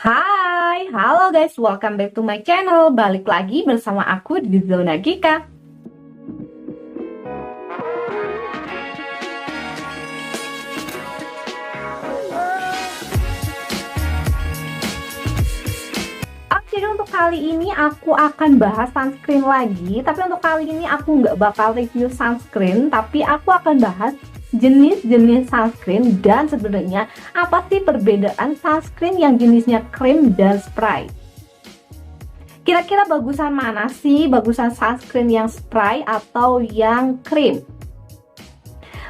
Hai, halo guys, welcome back to my channel. Balik lagi bersama aku di Zona Gika. Jadi untuk kali ini aku akan bahas sunscreen lagi. Tapi untuk kali ini aku nggak bakal review sunscreen, tapi aku akan bahas jenis-jenis sunscreen dan sebenarnya apa sih perbedaan sunscreen yang jenisnya krim dan spray. Kira-kira bagusan mana sih? Bagusan sunscreen yang spray atau yang krim?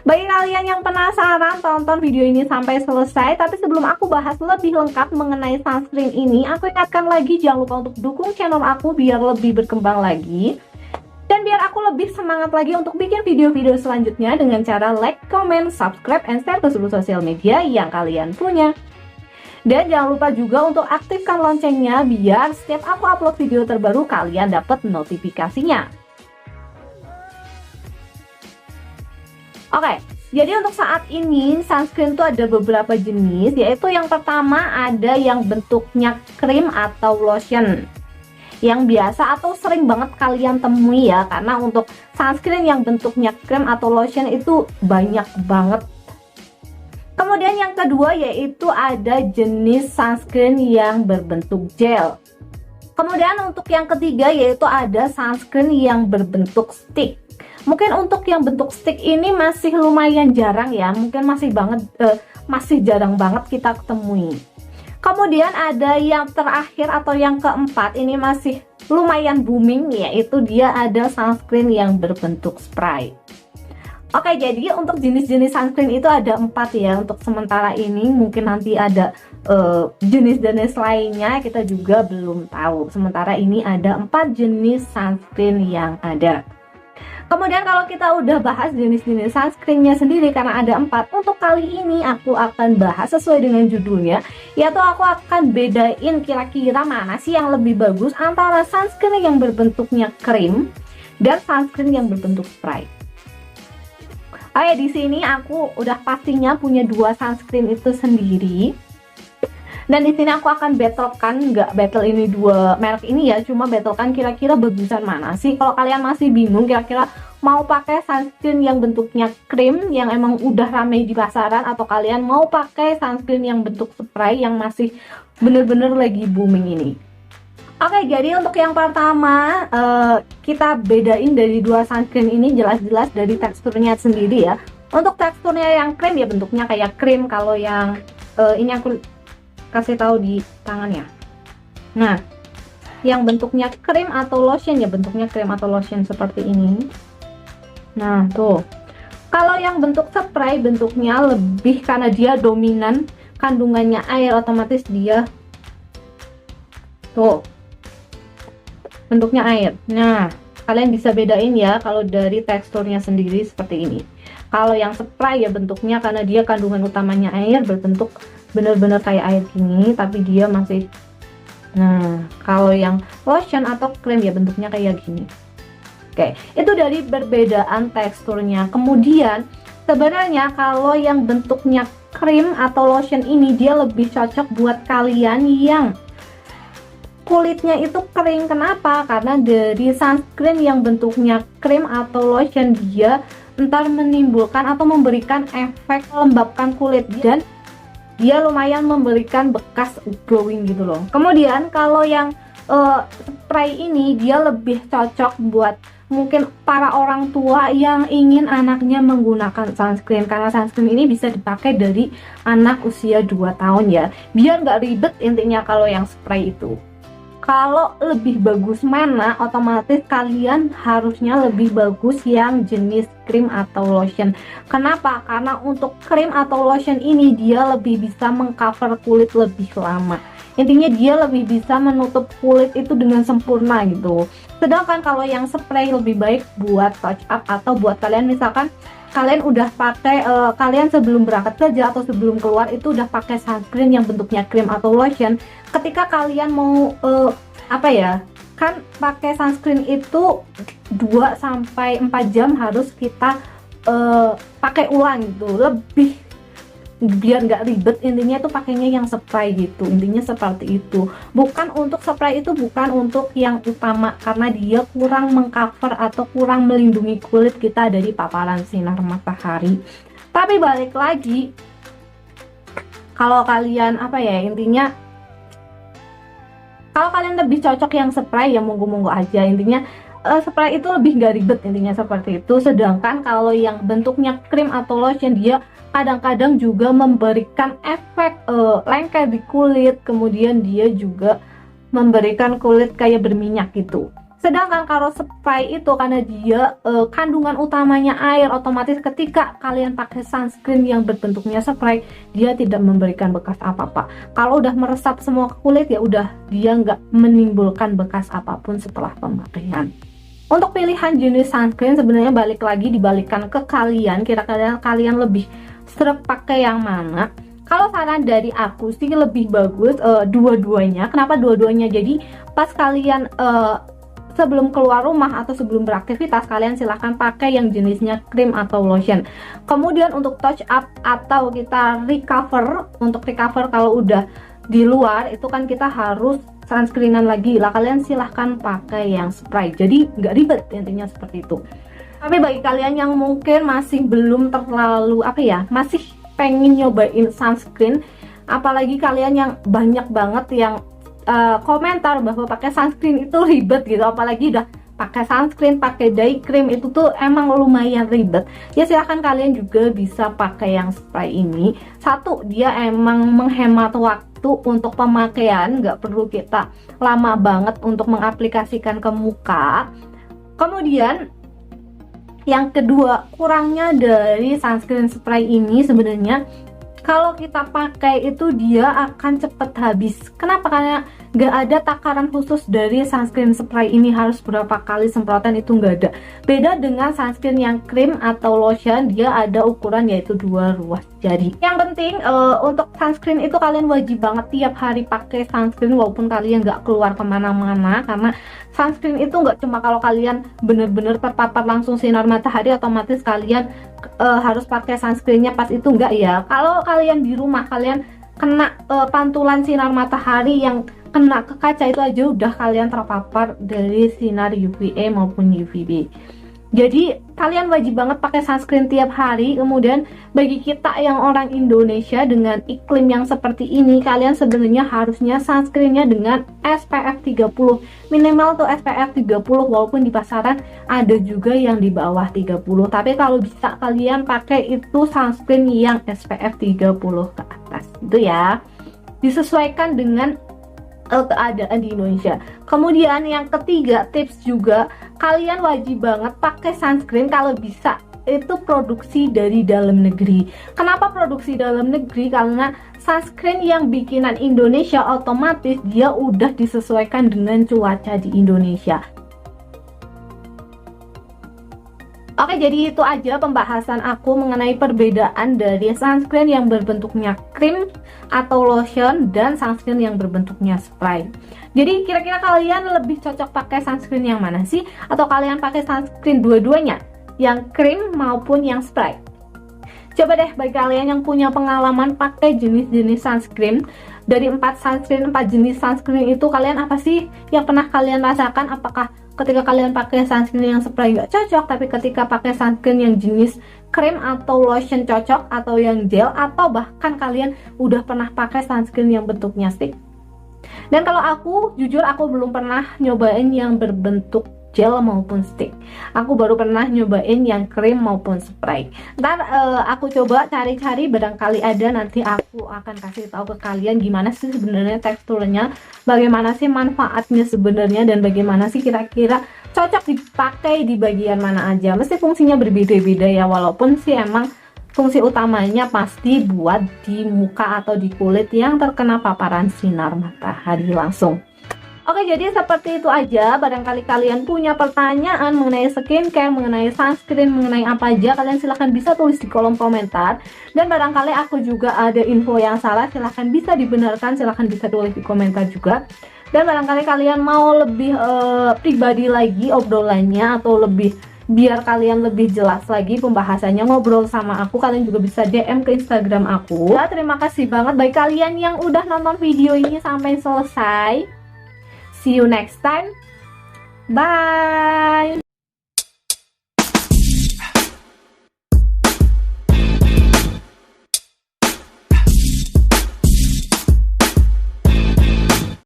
Bagi kalian yang penasaran, tonton video ini sampai selesai. Tapi sebelum aku bahas lebih lengkap mengenai sunscreen ini, aku ingatkan lagi jangan lupa untuk dukung channel aku biar lebih berkembang lagi. Dan biar aku lebih semangat lagi untuk bikin video-video selanjutnya dengan cara like, comment, subscribe, and share ke seluruh sosial media yang kalian punya. Dan jangan lupa juga untuk aktifkan loncengnya biar setiap aku upload video terbaru kalian dapat notifikasinya. Oke, jadi untuk saat ini sunscreen itu ada beberapa jenis, yaitu yang pertama ada yang bentuknya krim atau lotion. Yang biasa atau sering banget kalian temui ya, karena untuk sunscreen yang bentuknya krim atau lotion itu banyak banget. Kemudian yang kedua yaitu ada jenis sunscreen yang berbentuk gel. Kemudian untuk yang ketiga yaitu ada sunscreen yang berbentuk stick. Mungkin untuk yang bentuk stick ini masih lumayan jarang ya, mungkin masih jarang banget kita temui. Kemudian ada yang terakhir atau yang keempat, ini masih lumayan booming, yaitu dia ada sunscreen yang berbentuk spray. Oke, jadi untuk jenis-jenis sunscreen itu ada 4 ya untuk sementara ini. Mungkin nanti ada jenis-jenis lainnya, kita juga belum tahu. Sementara ini ada 4 jenis sunscreen yang ada. Kemudian kalau kita udah bahas jenis-jenis sunscreennya sendiri, karena ada 4, untuk kali ini aku akan bahas sesuai dengan judulnya, yaitu aku akan bedain kira-kira mana sih yang lebih bagus antara sunscreen yang berbentuknya krim dan sunscreen yang berbentuk spray. Oke, di sini aku udah pastinya punya 2 sunscreen itu sendiri. Dan di sini aku akan battlekan, nggak battle ini 2 merek ini ya, cuma battlekan kira-kira bagusan mana sih. Kalau kalian masih bingung kira-kira mau pakai sunscreen yang bentuknya krim yang emang udah ramai di pasaran, atau kalian mau pakai sunscreen yang bentuk spray yang masih bener-bener lagi booming ini. Oke, jadi untuk yang pertama kita bedain dari 2 sunscreen ini jelas-jelas dari teksturnya sendiri ya. Untuk teksturnya yang krim ya bentuknya kayak krim, kalau yang ini aku kasih tahu di tangannya. Nah, yang bentuknya krim atau lotion ya bentuknya krim atau lotion seperti ini. Nah, tuh. Kalau yang bentuk spray bentuknya lebih, karena dia dominan kandungannya air, otomatis dia tuh bentuknya air. Nah, kalian bisa bedain ya kalau dari teksturnya sendiri seperti ini. Kalau yang spray ya bentuknya, karena dia kandungan utamanya air, berbentuk bener-bener kayak air gini, tapi dia masih. Nah, kalau yang lotion atau krim ya bentuknya kayak gini. Oke, itu dari perbedaan teksturnya. Kemudian sebenarnya kalau yang bentuknya krim atau lotion ini dia lebih cocok buat kalian yang kulitnya itu kering. Kenapa? Karena dari sunscreen yang bentuknya krim atau lotion dia entar menimbulkan atau memberikan efek lembabkan kulit, dan dia lumayan memberikan bekas glowing gitu loh. Kemudian kalau yang spray ini dia lebih cocok buat mungkin para orang tua yang ingin anaknya menggunakan sunscreen, karena sunscreen ini bisa dipakai dari anak usia 2 tahun ya, biar nggak ribet intinya kalau yang spray itu. Kalau lebih bagus mana, otomatis kalian harusnya lebih bagus yang jenis krim atau lotion. Kenapa? Karena untuk krim atau lotion ini dia lebih bisa mengcover kulit lebih lama. Intinya dia lebih bisa menutup kulit itu dengan sempurna gitu. Sedangkan kalau yang spray lebih baik buat touch up, atau buat kalian misalkan kalian udah pakai kalian sebelum berangkat kerja atau sebelum keluar itu udah pakai sunscreen yang bentuknya krim atau lotion. Ketika kalian mau kan pakai sunscreen itu 2-4 jam harus kita pakai ulang gitu. Lebih biar nggak ribet, intinya itu pakainya yang spray gitu, intinya seperti itu. Bukan untuk spray itu bukan untuk yang utama, karena dia kurang mengcover atau kurang melindungi kulit kita dari paparan sinar matahari. Tapi balik lagi, kalau kalian apa ya, intinya kalau kalian lebih cocok yang spray ya monggo-monggo aja, intinya spray itu lebih nggak ribet, intinya seperti itu. Sedangkan kalau yang bentuknya krim atau lotion, dia kadang-kadang juga memberikan efek lengket di kulit, kemudian dia juga memberikan kulit kayak berminyak gitu. Sedangkan kalau spray itu karena dia kandungan utamanya air, otomatis ketika kalian pakai sunscreen yang berbentuknya spray, dia tidak memberikan bekas apa-apa. Kalau udah meresap semua ke kulit ya udah, dia nggak menimbulkan bekas apapun setelah pemakaian. Untuk pilihan jenis sunscreen sebenarnya balik lagi dibalikan ke kalian, kira-kira kalian lebih serap pakai yang mana. Kalau saran dari aku sih lebih bagus dua-duanya. Kenapa dua-duanya? Jadi pas kalian sebelum keluar rumah atau sebelum beraktivitas, kalian silahkan pakai yang jenisnya krim atau lotion. Kemudian untuk touch up atau kita recover, untuk recover kalau udah di luar itu kan kita harus sunscreenan lagi lah, kalian silahkan pakai yang spray, jadi nggak ribet, intinya seperti itu. Tapi bagi kalian yang mungkin masih belum terlalu apa ya, masih pengen nyobain sunscreen, apalagi kalian yang banyak banget yang komentar bahwa pakai sunscreen itu ribet gitu, apalagi udah pakai sunscreen, pakai day cream itu tuh emang lumayan ribet. Ya silahkan kalian juga bisa pakai yang spray ini. Satu, dia emang menghemat waktu untuk pemakaian, nggak perlu kita lama banget untuk mengaplikasikan ke muka. Kemudian yang kedua, kurangnya dari sunscreen spray ini sebenarnya kalau kita pakai itu dia akan cepet habis. Kenapa? Karena nggak ada takaran khusus dari sunscreen spray ini harus berapa kali semprotan, itu nggak ada. Beda dengan sunscreen yang krim atau lotion, dia ada ukuran yaitu 2 ruas jari. Yang penting untuk sunscreen itu kalian wajib banget tiap hari pakai sunscreen walaupun kalian nggak keluar kemana-mana, karena sunscreen itu nggak cuma kalau kalian bener-bener terpapar langsung sinar matahari otomatis kalian harus pakai sunscreennya pas itu, enggak ya. Kalau kalian di rumah kalian kena pantulan sinar matahari yang kena ke kaca, itu aja udah kalian terpapar dari sinar UVA maupun UVB. Jadi kalian wajib banget pakai sunscreen tiap hari. Kemudian bagi kita yang orang Indonesia dengan iklim yang seperti ini, kalian sebenarnya harusnya sunscreennya dengan SPF 30, minimal tuh SPF 30, walaupun di pasaran ada juga yang di bawah 30, tapi kalau bisa kalian pakai itu sunscreen yang SPF 30 ke atas itu ya, disesuaikan dengan keadaan di Indonesia. Kemudian yang ketiga, tips juga, kalian wajib banget pakai sunscreen kalau bisa itu produksi dari dalam negeri. Kenapa produksi dalam negeri? Karena sunscreen yang bikinan Indonesia otomatis dia udah disesuaikan dengan cuaca di Indonesia. Oke, jadi itu aja pembahasan aku mengenai perbedaan dari sunscreen yang berbentuknya krim atau lotion dan sunscreen yang berbentuknya spray. Jadi kira-kira kalian lebih cocok pakai sunscreen yang mana sih? Atau kalian pakai sunscreen dua-duanya? Yang krim maupun yang spray? Coba deh bagi kalian yang punya pengalaman pakai jenis-jenis sunscreen, dari 4 jenis sunscreen itu kalian apa sih yang pernah kalian rasakan? Apakah ketika kalian pakai sunscreen yang spray nggak cocok, tapi ketika pakai sunscreen yang jenis krim atau lotion cocok, atau yang gel, atau bahkan kalian udah pernah pakai sunscreen yang bentuknya stick? Dan kalau aku, jujur aku belum pernah nyobain yang berbentuk gel maupun stick. Aku baru pernah nyobain yang krim maupun spray. Ntar aku coba cari-cari, barangkali ada, nanti aku akan kasih tahu ke kalian gimana sih sebenarnya teksturnya, bagaimana sih manfaatnya sebenarnya, dan bagaimana sih kira-kira cocok dipakai di bagian mana aja. Mesti fungsinya berbeda-beda ya, walaupun sih emang fungsi utamanya pasti buat di muka atau di kulit yang terkena paparan sinar matahari langsung. Oke, jadi seperti itu aja. Barangkali kalian punya pertanyaan mengenai skincare, mengenai sunscreen, mengenai apa aja, kalian silahkan bisa tulis di kolom komentar. Dan barangkali aku juga ada info yang salah, silahkan bisa dibenarkan, silahkan bisa tulis di komentar juga. Dan barangkali kalian mau lebih pribadi lagi obrolannya, atau lebih biar kalian lebih jelas lagi pembahasannya, ngobrol sama aku, kalian juga bisa DM ke Instagram aku. Ya, terima kasih banget bagi kalian yang udah nonton video ini sampai selesai. See you next time. Bye.